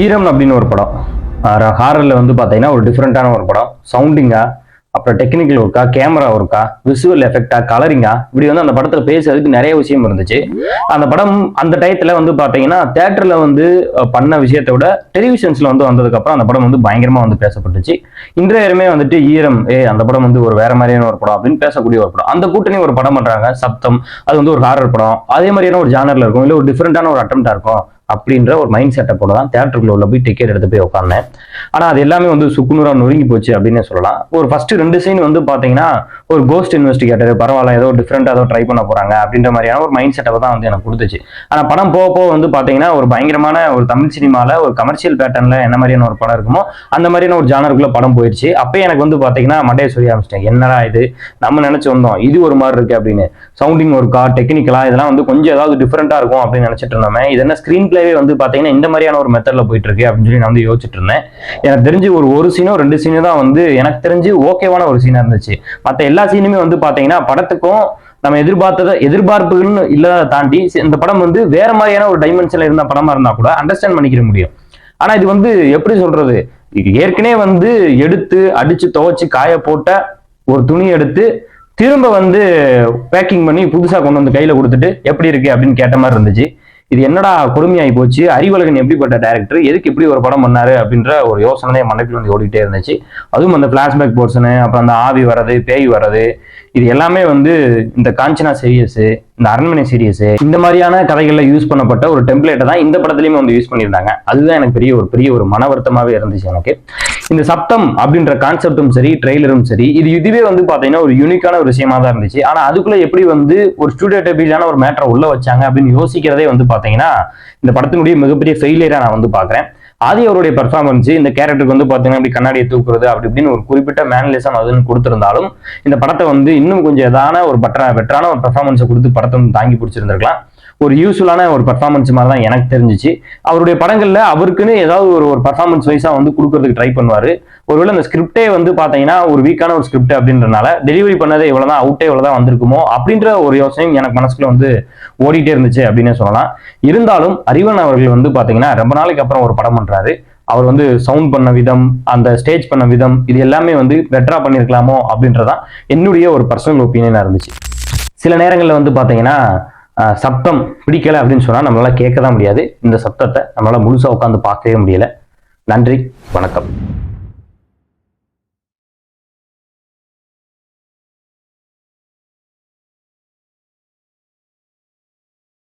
ஈரம் அப்படின்னு ஒரு படம். ஹாரர்ல வந்து பாத்தீங்கன்னா ஒரு டிஃப்ரெண்டான ஒரு படம். சவுண்டிங்கா, அப்புறம் டெக்னிக்கல் ஒர்க்கா, கேமரா ஒர்க்கா, விசுவல் எஃபெக்டா, கலரிங்கா, இப்படி வந்து அந்த படத்துல பேசுறதுக்கு நிறைய விஷயம் இருந்துச்சு. அந்த படம் அந்த டயத்துல வந்து பாத்தீங்கன்னா தியேட்டர்ல வந்து பண்ண விஷயத்தை விட டெலிவிஷன்ஸ்ல வந்து வந்ததுக்கு அப்புறம் அந்த படம் வந்து பயங்கரமா வந்து பேசப்பட்டுச்சு. இன்றையருமே வந்துட்டு ஈரம் அந்த படம் வந்து ஒரு வேற மாதிரியான ஒரு படம் அப்படின்னு பேசக்கூடிய ஒரு படம். அந்த கூட்டணி ஒரு படம் பண்றாங்க சப்தம், அது வந்து ஒரு ஹாரர் படம், அதே மாதிரியான ஒரு ஜானர்ல இருக்கும், இல்ல ஒரு டிஃப்ரெண்டான ஒரு அட்டம்ப்டா இருக்கும் அப்படின்ற ஒரு மைண்ட் செட்டப்போட தான் தியேட்டருக்குள்ள உள்ள போய் டிக்கெட் எடுத்து போய் உட்கார்ந்தேன். ஆனா அது எல்லாமே வந்து சுக்குநூறா நொறுங்கி போச்சு அப்படின்னு சொல்லலாம். ஒரு ஃபர்ஸ்ட் 2 சீன் வந்து பாத்தீங்கன்னா ஒரு கோஸ்ட் இன்வெஸ்டிகேட்டர், பரவாயில்ல ஏதோ டிஃப்ரெண்டா ஏதோ ட்ரை பண்ண போறாங்க அப்படின்ற மாதிரியான ஒரு மைண்ட் செட்டை தான் வந்து எனக்கு கொடுத்துச்சு. ஆனா படம் போக போக வந்து பாத்தீங்கன்னா ஒரு பயங்கரமான ஒரு தமிழ் சினிமால ஒரு கமர்ஷியல் பேட்டர்ன்ல என்ன மாதிரியான ஒரு படம் இருக்குமோ அந்த மாதிரியான ஒரு ஜானருக்குள்ள படம் போயிடுச்சு. அப்பயே எனக்கு வந்து பாத்தீங்கன்னா மண்டையை சொல்லி ஆரம்பிச்சிட்டேன், என்னடா இது, நம்ம நினைச்சு வந்தோம் இது ஒரு மாதிரி இருக்கு அப்படின்னு. சவுண்டிங் ஒர்க்கா, டெக்னிக்கலா, இதெல்லாம் வந்து கொஞ்சம் ஏதாவது டிஃப்ரெண்டா இருக்கும் அப்படின்னு நினைச்சிட்டு இருந்தோமே. இது என்ன ஸ்கிரீன் பிளேவே வந்து பாத்தீங்கன்னா இந்த மாதிரியான ஒரு மெத்தட்ல போயிட்டு இருக்கு அப்படின்னு சொல்லி நான் வந்து யோசிச்சுட்டு இருந்தேன். எனக்கு தெரிஞ்சு ஒரு சீனோ 2 சீனோ தான் வந்து எனக்கு தெரிஞ்சு ஓகேவான ஒரு சீனா இருந்துச்சு. மற்ற எல்லா சீனுமே வந்து பாத்தீங்கன்னா படத்துக்கும் நம்ம எதிர்பார்ப்புகள்னு இல்லாத தாண்டி இந்த படம் வந்து வேற மாதிரியான ஒரு டைமென்ஷன்ல இருந்த படமா இருந்தா கூட அண்டர்ஸ்டாண்ட் பண்ணிக்கிற முடியும். ஆனா இது வந்து எப்படி சொல்றது, ஏற்கனவே வந்து எடுத்து அடிச்சு துவைச்சு காய போட்ட ஒரு துணி எடுத்து திரும்ப வந்து பேக்கிங் பண்ணி புதுசா கொண்டு வந்து கையில கொடுத்துட்டு எப்படி இருக்கு அப்படின்னு கேட்ட மாதிரி இருந்துச்சு. இது என்னடா கொடுமையாகி போச்சு, அறிவழகன் எப்படிப்பட்ட டைரக்டர், எதுக்கு இப்படி ஒரு படம் பண்ணாரு அப்படின்ற ஒரு யோசனை மண்டைக்குள்ள வந்து ஓடிட்டே இருந்துச்சு. அதுவும் அந்த பிளாஷ்பேக் போர்ஷனு, அப்புறம் அந்த ஆவி வர்றது, பேய் வர்றது, இது எல்லாமே வந்து இந்த காஞ்சனா சீரியஸ், இந்த அரண்மனை சீரியஸ், இந்த மாதிரியான கதைகள்ல யூஸ் பண்ணப்பட்ட ஒரு டெம்ப்ளேட்டை தான் இந்த படத்துலயுமே வந்து யூஸ் பண்ணியிருந்தாங்க. அதுதான் எனக்கு பெரிய ஒரு மன வருத்தமாவே இருந்துச்சு எனக்கு. இந்த சப்தம் அப்படின்ற கான்செப்டும் சரி, ட்ரெய்லரும் சரி, இதுவே வந்து பாத்தீங்கன்னா ஒரு யூனிக்கான ஒரு விஷயமா தான் இருந்துச்சு. ஆனா அதுக்குள்ள எப்படி வந்து ஒரு ஸ்டூடியோ டேபிளான ஒரு மேட்டரை உள்ள வச்சாங்க அப்படின்னு யோசிக்கிறதே வந்து பாத்தீங்கன்னா இந்த படத்தினுடைய மிகப்பெரிய ஃபெயிலியரா நான் வந்து பாக்குறேன். ஆதி அவருடைய பெர்ஃபார்மன்ஸ் இந்த கேரக்டருக்கு வந்து பாத்தீங்கன்னா அப்படி கண்ணாடியை தூக்குறது அப்படி இப்படின்னு ஒரு குறிப்பிட்ட மேனலிசம் அதுன்னு கொடுத்திருந்தாலும் இந்த படத்தை வந்து இன்னும் கொஞ்சம் எதான ஒரு பெட்டரான ஒரு பெர்ஃபார்மன்ஸை கொடுத்து படத்தை வந்து தாங்கி பிடிச்சிருந்திருக்கலாம். ஒரு யூஸ்ஃபுல்லான ஒரு பெர்ஃபார்மன்ஸ் மாதிரி தான் எனக்கு தெரிஞ்சிச்சு. அவருடைய படங்கள்ல அவருக்குன்னு ஏதாவது ஒரு பெர்ஃபார்மன்ஸ் வைஸா வந்து கொடுக்கறதுக்கு ட்ரை பண்ணுவாரு. ஒருவேளை அந்த ஸ்கிரிப்டே வந்து பாத்தீங்கன்னா ஒரு வீக்கான ஒரு ஸ்கிரிப்ட் அப்படின்றனால டெலிவரி பண்ணதே இவ்வளவுதான், அவுட்டே இவ்வளவுதான் வந்திருக்குமோ அப்படின்ற ஒரு யோசனையும் எனக்கு மனசுக்குள்ள வந்து ஓடிட்டே இருந்துச்சு அப்படின்னு சொல்லலாம். இருந்தாலும் அறிவன் அவர்கள் வந்து பாத்தீங்கன்னா ரொம்ப நாளைக்கு அப்புறம் ஒரு படம் பண்றாரு. அவர் வந்து சவுண்ட் பண்ண விதம், அந்த ஸ்டேஜ் பண்ண விதம், இது எல்லாமே வந்து பெட்டரா பண்ணிருக்கலாமோ அப்படின்றதான் என்னுடைய ஒரு பர்சனல் ஒப்பீனியனா இருந்துச்சு. சில நேரங்கள்ல வந்து பாத்தீங்கன்னா சப்தம் பிடிக்கல அப்படின்னு சொன்னா நம்மளால கேட்க தான் முடியாது. இந்த சப்தத்தை நம்மளால முழுசா உட்காந்து பார்க்கவே முடியல. நன்றி, வணக்கம்.